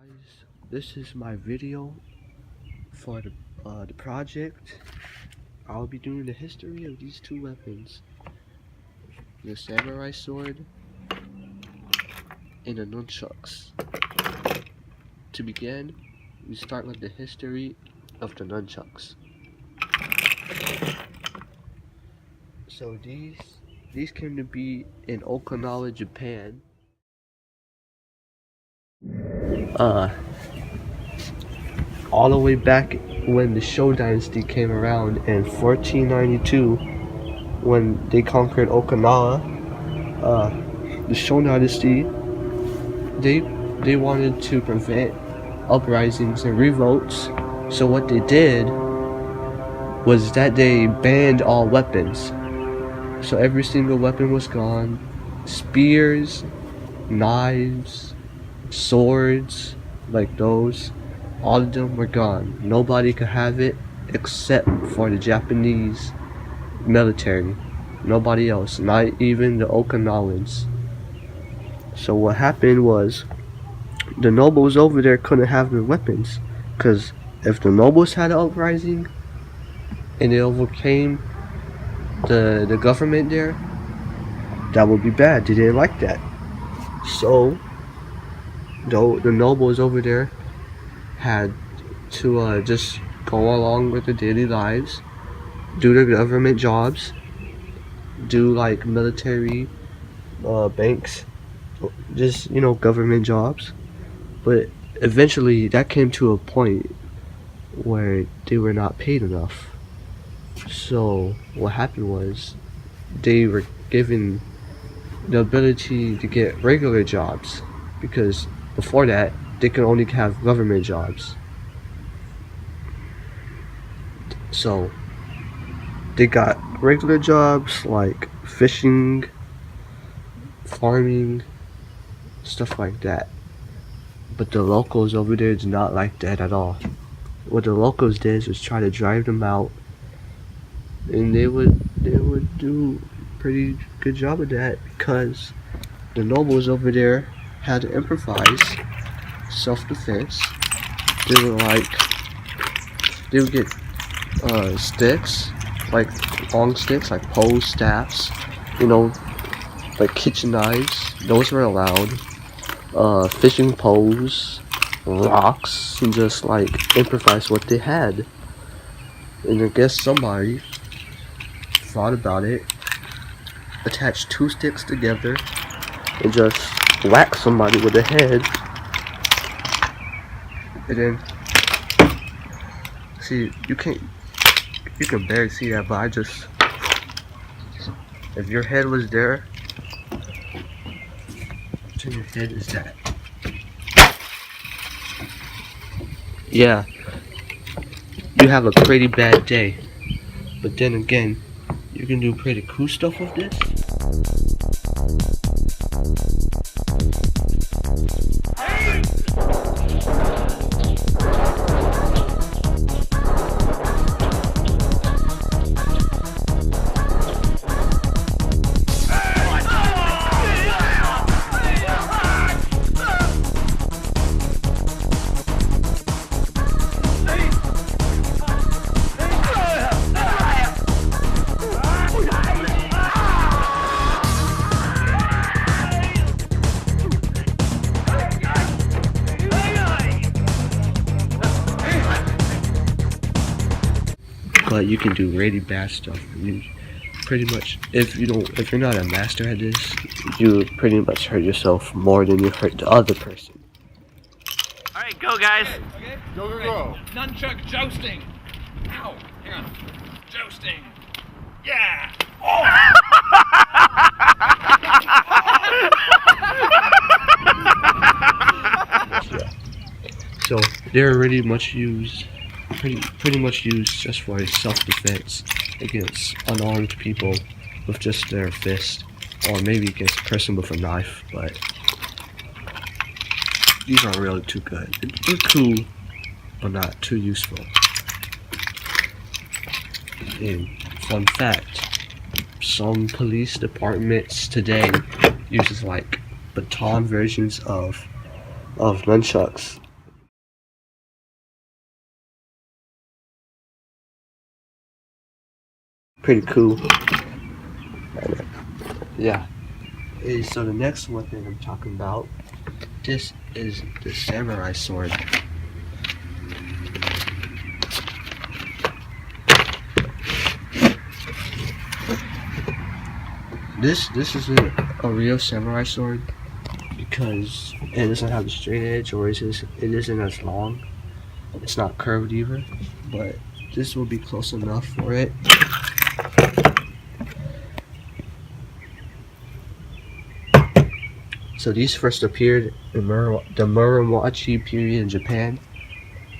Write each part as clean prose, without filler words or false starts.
guys, this is my video for the project. I'll be doing the history of these two weapons, the samurai sword and the nunchucks. To begin, we start with the history of the nunchucks. So these came to be in Okinawa, Japan. All the way back when the Sho dynasty came around in 1492, when they conquered Okinawa. The Sho dynasty, they wanted to prevent uprisings and revolts, so what they did was that they banned all weapons. So every single weapon was gone. Spears, knives, swords, like those, all of them were gone. Nobody could have it except for the Japanese military. Nobody else, not even the Okinawans. So what happened was the nobles over there couldn't have their weapons, because if the nobles had an uprising and they overcame the government there, that would be bad. They didn't like that. So the nobles over there had to just go along with their daily lives, do their government jobs, do like military, banks, just government jobs. But eventually that came to a point where they were not paid enough. So what happened was they were given the ability to get regular jobs, because before that they could only have government jobs. So they got regular jobs like fishing, farming, stuff like that. But the locals over there did not like that at all. What the locals did was try to drive them out, and they would do a pretty good job of that, because the nobles over there had to improvise self-defense. They would get sticks, like long sticks, like poles, staffs, like kitchen knives. Those were allowed. Fishing poles, rocks, and just like improvise what they had. And I guess somebody thought about it, attached two sticks together, and just whack somebody with a head. And then, see, you can barely see that, but if your head was there, to your head is that. Yeah, you have a pretty bad day. But then again, you can do pretty cool stuff with this. But you can do really bad stuff. You pretty much, if you're not a master at this, you pretty much hurt yourself more than you hurt the other person. All right, go guys. Okay. Go. Nunchuck jousting. Ow. Hang on. Jousting. Yeah. So they're already much used, pretty much used just for self-defense against unarmed people with just their fist, or maybe against a person with a knife. But these aren't really too good. They're cool, but not too useful. And fun fact, some police departments today uses like baton versions of nunchucks. pretty cool. Yeah. So the next weapon I'm talking about, this is the samurai sword. This isn't a real samurai sword because it doesn't have a straight edge, or it isn't as long. It's not curved either, but this will be close enough for it. So these first appeared in the Muromachi period in Japan,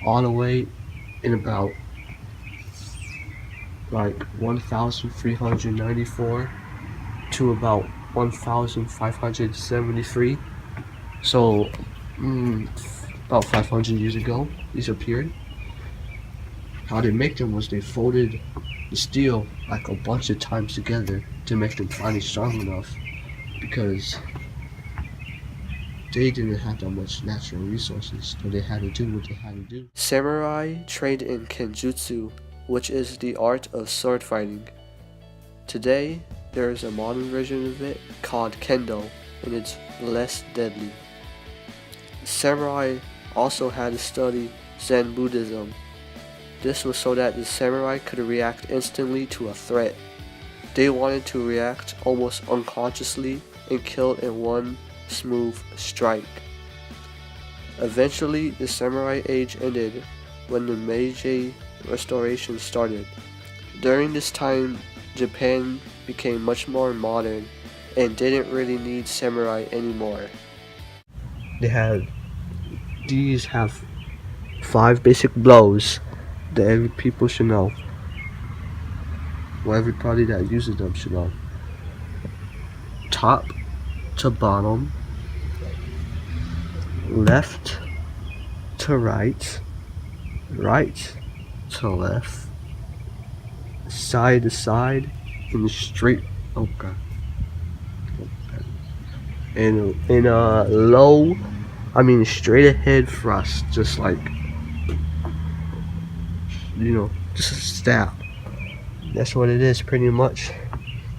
all the way in about like 1394 to about 1573. So about 500 years ago these appeared. How they make them was they folded the steel like a bunch of times together to make them finally strong enough, because they didn't have that much natural resources, so they had to do what they had to do. Samurai trained in kenjutsu, which is the art of sword fighting. Today, there is a modern version of it called kendo, and it's less deadly. Samurai also had to study Zen Buddhism. This was so that the samurai could react instantly to a threat. They wanted to react almost unconsciously and kill in one smooth strike. Eventually, the samurai age ended when the Meiji Restoration started. During this time, Japan became much more modern and didn't really need samurai anymore. These have 5 basic blows that every people should know. Well, every party that uses them should know. Top to bottom, left to right, right to left, side to side, and straight. Oh god. And in a straight ahead thrust, just like, just a stab. That's what it is, pretty much.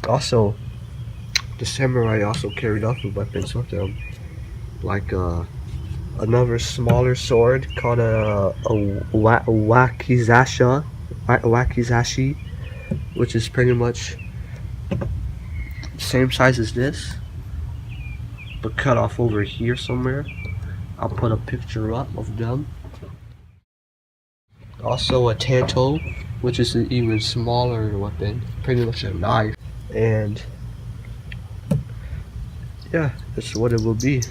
Also, the samurai also carried other weapons with them, like another smaller sword called a wakizashi, which is pretty much the same size as this, but cut off over here somewhere. I'll put a picture up of them. Also a tanto, which is an even smaller weapon, pretty much a knife. And yeah, that's what it will be.